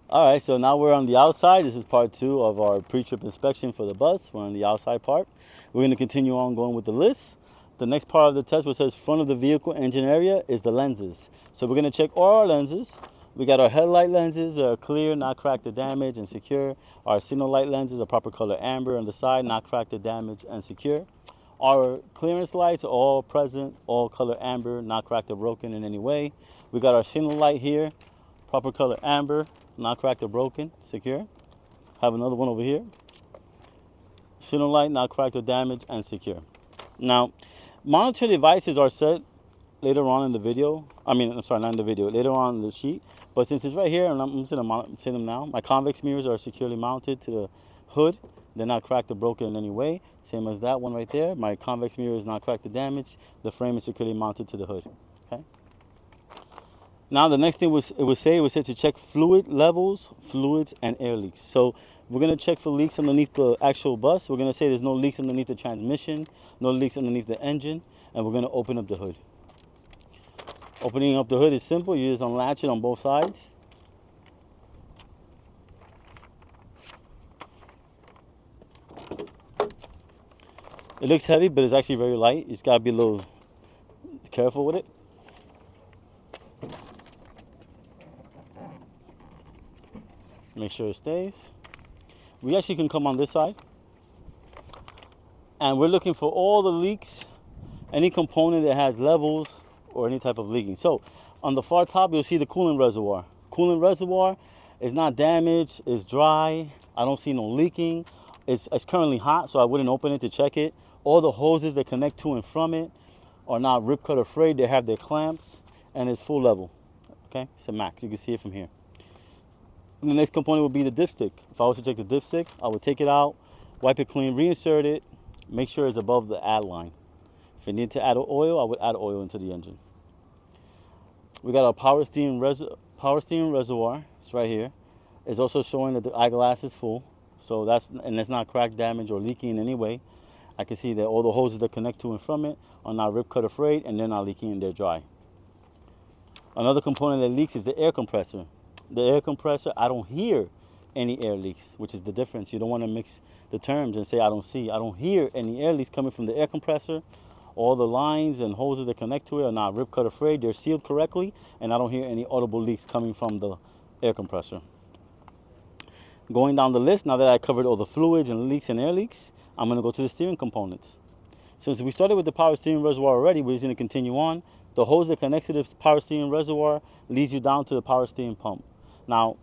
All right, so now we're on the outside. This is part two of our pre-trip inspection for the bus. We're on the outside part. We're going to continue on going with the list. The next part of the test, which says front of the vehicle engine area, is the lenses. So we're going to check all our lenses. We got our headlight lenses that are clear, not cracked or damaged, and secure. Our signal light lenses are proper color amber on the side, not cracked or damaged, and secure. Our clearance lights are all present, all color amber, not cracked or broken in any way. We got our signal light here, proper color amber, not cracked or broken, secure. Have another one over here. Signal light, not cracked or damaged, and secure. Now, monitor devices are set later on in the video. I'm sorry, not in the video, later on in the sheet. But since it's right here, and I'm just going to say them now, my convex mirrors are securely mounted to the hood. They're not cracked or broken in any way. Same as that one right there. My convex mirror is not cracked or damaged. The frame is securely mounted to the hood. Okay. Now the next thing it would say to check fluid levels, fluids, and air leaks. So we're gonna check for leaks underneath the actual bus. We're gonna say there's no leaks underneath the transmission, no leaks underneath the engine, and we're gonna open up the hood. Opening up the hood is simple. You just unlatch it on both sides. It looks heavy, but it's actually very light. You just gotta be a little careful with it. Make sure it stays. We actually can come on this side. And we're looking for all the leaks, any component that has levels or any type of leaking. So on the far top, you'll see the coolant reservoir. Coolant reservoir is not damaged, it's dry. I don't see no leaking. It's currently hot, so I wouldn't open it to check it. All the hoses that connect to and from it are not rip cut or frayed. They have their clamps and it's full level. Okay, it's a max. You can see it from here. And the next component would be the dipstick. If I was to check the dipstick, I would take it out, wipe it clean, reinsert it, make sure it's above the add line. If I need to add oil, I would add oil into the engine. We got our power steering reservoir. It's right here. It's also showing that the eyeglass is full. So it's not cracked, damaged, or leaking in any way. I can see that all the hoses that connect to and from it are not rip cut or frayed, and they're not leaking and they're dry. Another component that leaks is the air compressor. The air compressor, I don't hear any air leaks, which is the difference. You don't want to mix the terms and say I don't hear any air leaks coming from the air compressor. All the lines and hoses that connect to it are not rip cut or frayed. They're sealed correctly, and I don't hear any audible leaks coming from the air compressor. Going down the list, now that I covered all the fluids and leaks and air leaks, I'm going to go to the steering components. Since we started with the power steering reservoir already, we're just going to continue on. The hose that connects to the power steering reservoir leads you down to the power steering pump. Now,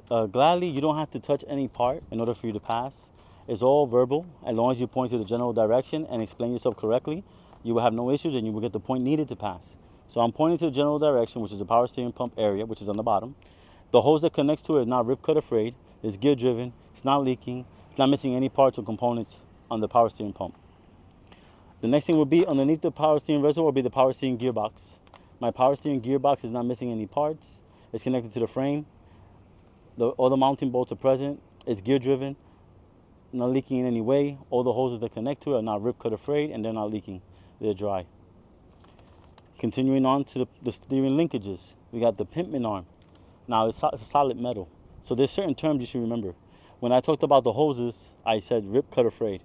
gladly, you don't have to touch any part in order for you to pass. It's all verbal. As long as you point to the general direction and explain yourself correctly, you will have no issues and you will get the point needed to pass. So I'm pointing to the general direction, which is the power steering pump area, which is on the bottom. The hose that connects to it is not rip cut or frayed. It's gear driven. It's not leaking. It's not missing any parts or components on the power steering pump. The next thing will be underneath the power steering reservoir will be the power steering gearbox. My power steering gearbox is not missing any parts. It's connected to the frame. All the mounting bolts are present. It's gear driven, not leaking in any way. All the hoses that connect to it are not rip cut or frayed, and they're not leaking. They're dry. Continuing on to the steering linkages, we got the pitman arm. Now it's a solid metal, so there's certain terms you should remember. When I talked about the hoses, I said rip cut or frayed.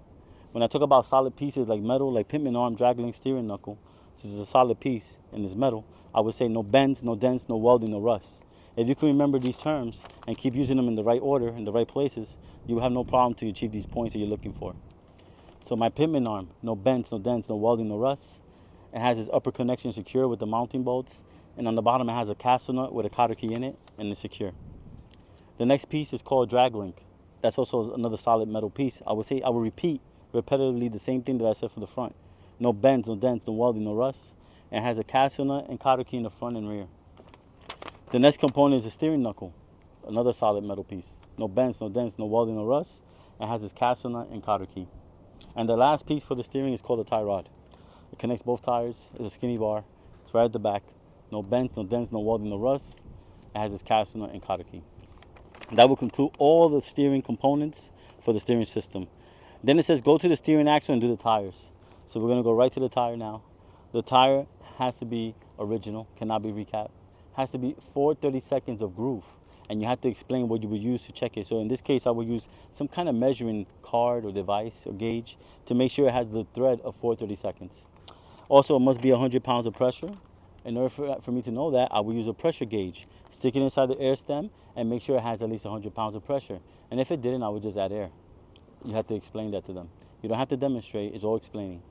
When I talk about solid pieces like metal, like pitman arm, drag link, steering knuckle, this is a solid piece and it's metal, I would say no bends, no dents, no welding, no rust. If you can remember these terms and keep using them in the right order, in the right places, you will have no problem to achieve these points that you're looking for. So my pitman arm, no bends, no dents, no welding, no rust. It has its upper connection secure with the mounting bolts, and on the bottom it has a castle nut with a cotter key in it, and it's secure. The next piece is called drag link. That's also another solid metal piece. I will repeat repetitively the same thing that I said for the front. No bends, no dents, no welding, no rust. It has a castle nut and cotter key in the front and rear. The next component is the steering knuckle, another solid metal piece. No bends, no dents, no welding, no rust. It has its castle nut and cotter key. And the last piece for the steering is called the tie rod. It connects both tires. It's a skinny bar. It's right at the back. No bends, no dents, no welding, no rust. It has its castle nut and cotter key. That will conclude all the steering components for the steering system. Then it says go to the steering axle and do the tires. So we're going to go right to the tire now. The tire has to be original, cannot be recapped. Has to be 4/32 of groove. and you have to explain what you would use to check it. So in this case, I would use some kind of measuring card or device or gauge to make sure it has the thread of 430 seconds. Also, it must be 100 pounds of pressure. In order for me to know that, I will use a pressure gauge, stick it inside the air stem, and make sure it has at least 100 pounds of pressure. And if it didn't, I would just add air. You have to explain that to them. You don't have to demonstrate, it's all explaining.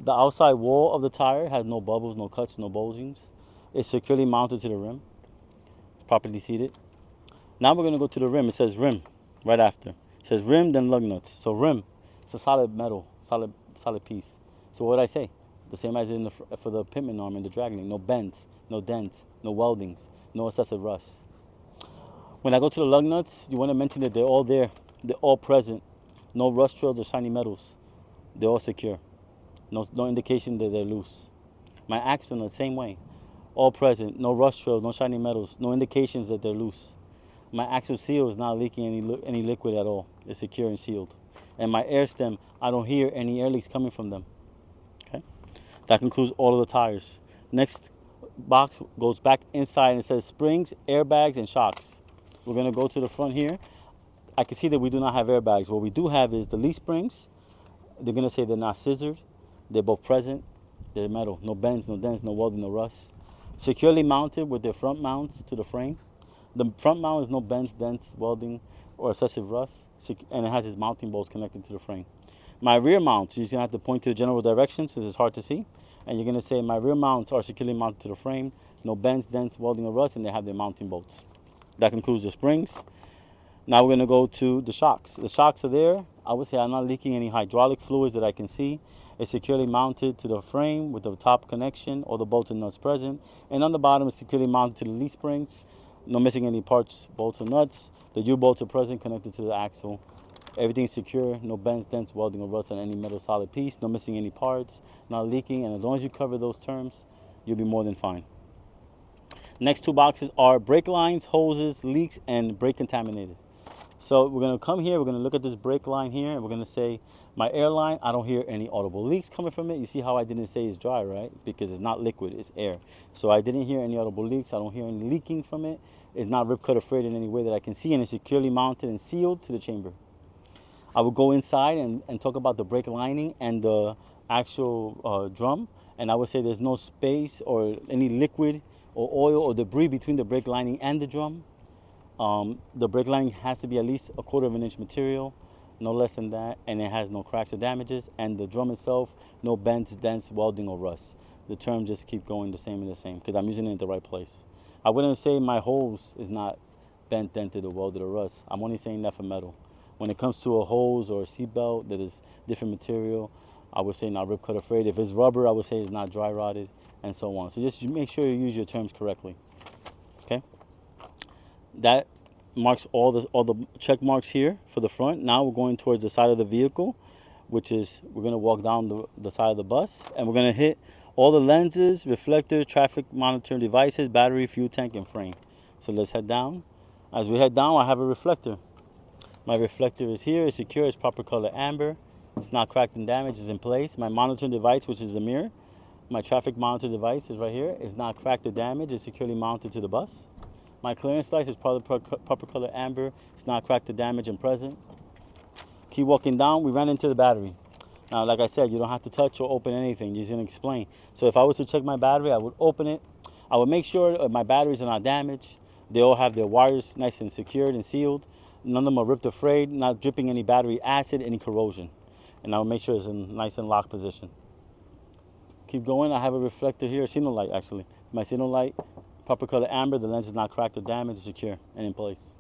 The outside wall of the tire has no bubbles, no cuts, no bulgings. It's securely mounted to the rim, properly seated. Now we're gonna go to the rim. It says rim right after. It says rim, then lug nuts. So rim, it's a solid metal, solid piece. So what did I say? The same as for the pitman arm and the drag link. No bends, no dents, no weldings, no excessive rust. When I go to the lug nuts, you want to mention that they're all there. They're all present. No rust trails or shiny metals. They're all secure. No indication that they're loose. My axle, the same way. All present. No rust trails, no shiny metals. No indications that they're loose. My axle seal is not leaking any liquid at all. It's secure and sealed. And my air stem, I don't hear any air leaks coming from them. Okay? That concludes all of the tires. Next box goes back inside and it says springs, airbags, and shocks. We're going to go to the front here. I can see that we do not have airbags. What we do have is the leaf springs. They're going to say they're not scissored. They're both present. They're metal. No bends, no dents, no welding, no rust. Securely mounted with their front mounts to the frame. The front mount is no bends, dents, welding, or excessive rust. And it has its mounting bolts connected to the frame. My rear mounts, you're just going to have to point to the general direction since it's hard to see. And you're going to say my rear mounts are securely mounted to the frame. No bends, dents, welding, or rust, and they have their mounting bolts. That concludes the springs. Now we're going to go to the shocks. The shocks are there. I would say I'm not leaking any hydraulic fluids that I can see. It's securely mounted to the frame with the top connection, all the bolts and nuts present. And on the bottom, it's securely mounted to the leaf springs. No missing any parts, bolts, or nuts. The U-bolts are present, connected to the axle. Everything's secure. No bends, dents, welding, or rust on any metal solid piece. No missing any parts. Not leaking. And as long as you cover those terms, you'll be more than fine. Next two boxes are brake lines, hoses, leaks, and brake contaminated. So we're going to come here, we're going to look at this brake line here, and we're going to say, my airline, I don't hear any audible leaks coming from it. You see how I didn't say it's dry, right? Because it's not liquid, it's air. So I didn't hear any audible leaks. I don't hear any leaking from it. It's not rip cut or frayed in any way that I can see, and it's securely mounted and sealed to the chamber. I will go inside and talk about the brake lining and the actual drum, and I would say there's no space or any liquid or oil or debris between the brake lining and the drum. The brake lining has to be at least 1/4 inch material, no less than that, and it has no cracks or damages. And the drum itself, no bends, dents, welding, or rust. The term just keep going the same and the same because I'm using it in the right place. I wouldn't say my hose is not bent, dented, or welded, or rust. I'm only saying that for metal. When it comes to a hose or a seat belt that is different material, I would say not rip cut or frayed. If it's rubber, I would say it's not dry rotted, and so on. So just make sure you use your terms correctly. Okay. That marks all the check marks here for the front. Now we're going towards the side of the vehicle, which is we're going to walk down the side of the bus, and we're going to hit all the lenses, reflectors, traffic monitoring devices, battery, fuel tank, and frame. So let's head down. As we head down, I have a reflector. My reflector is here. It's secure. It's proper color amber. It's not cracked and damaged. It's in place. My monitoring device, which is the mirror, my traffic monitor device is right here. It's not cracked or damaged. It's securely mounted to the bus. My clearance light is proper color amber. It's not cracked or damaged and present. Keep walking down. We ran into the battery. Now, like I said, you don't have to touch or open anything. You're just going to explain. So if I was to check my battery, I would open it. I would make sure my batteries are not damaged. They all have their wires nice and secured and sealed. None of them are ripped or frayed, not dripping any battery acid, any corrosion. And I will make sure it's in nice and locked position. Keep going. I have a reflector here, a signal light actually. My signal light, proper color amber. The lens is not cracked or damaged, secure and in place.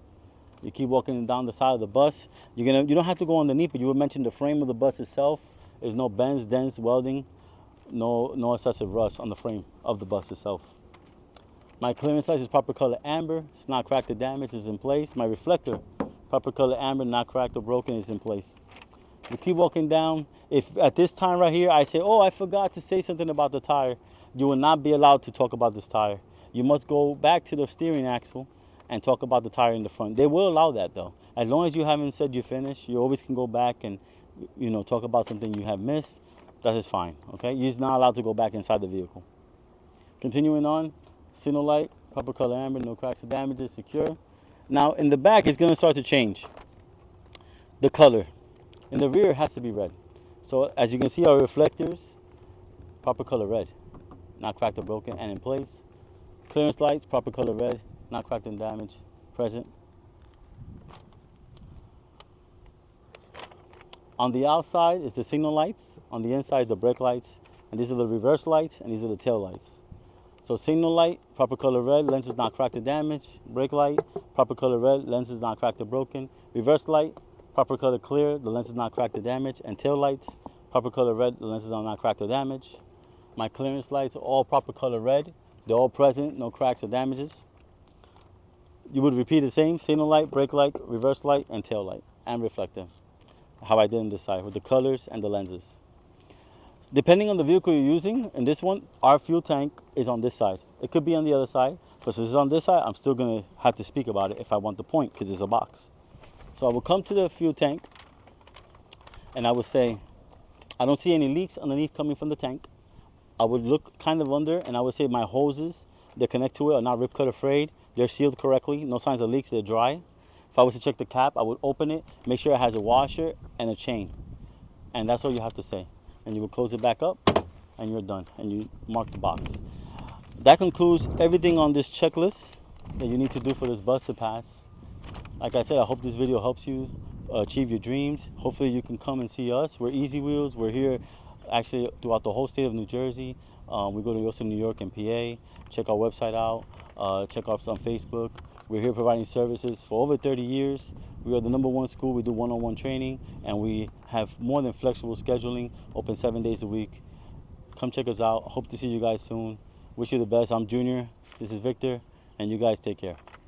You keep walking down the side of the bus. You don't have to go underneath, but you would mention the frame of the bus itself. There's no bends, dents, welding, no excessive rust on the frame of the bus itself. My clearance light is proper color amber. It's not cracked or damaged. It's in place. My reflector, proper color amber, not cracked or broken, is in place. You keep walking down. If at this time right here I say, oh, I forgot to say something about the tire, you will not be allowed to talk about this tire. You must go back to the steering axle and talk about the tire in the front. They will allow that though. As long as you haven't said you're finished, you always can go back and talk about something you have missed. That is fine, okay? You're just not allowed to go back inside the vehicle. Continuing on, signal light, proper color amber, no cracks or damages, secure. Now in the back, it's gonna start to change the color. In the rear, it has to be red. So as you can see, our reflectors, proper color red, not cracked or broken and in place. Clearance lights, proper color red, not cracked and damaged, present. On the outside is the signal lights. On the inside is the brake lights. And these are the reverse lights, and these are the tail lights. So signal light, proper color red, lenses not cracked or damaged. Brake light, proper color red, lenses not cracked or broken. Reverse light, proper color clear, the lenses not cracked or damaged. And tail lights, proper color red, the lenses are not cracked or damaged. My clearance lights are all proper color red. They're all present, no cracks or damages. You would repeat the same, signal light, brake light, reverse light, and tail light, and reflector. How I did on this side with the colors and the lenses. Depending on the vehicle you're using, in this one, our fuel tank is on this side. It could be on the other side, but since it's on this side, I'm still gonna have to speak about it if I want the point, because it's a box. So I will come to the fuel tank, and I would say, I don't see any leaks underneath coming from the tank. I would look kind of under, and I would say my hoses that connect to it are not rip cut or frayed. They're sealed correctly, no signs of leaks, they're dry. If I was to check the cap, I would open it, make sure it has a washer and a chain. And that's all you have to say. And you will close it back up, and you're done. And you mark the box. That concludes everything on this checklist that you need to do for this bus to pass. Like I said, I hope this video helps you achieve your dreams. Hopefully you can come and see us. We're Easy Wheels. We're here actually throughout the whole state of New Jersey. We go to also New York and PA. Check our website out. Check us on Facebook. We're here providing services for over 30 years. We are the #1 school. We do one-on-one training, and we have more than flexible scheduling, open 7 days a week. Come check us out. Hope to see you guys soon. Wish you the best. I'm Junior. This is Victor, and you guys take care.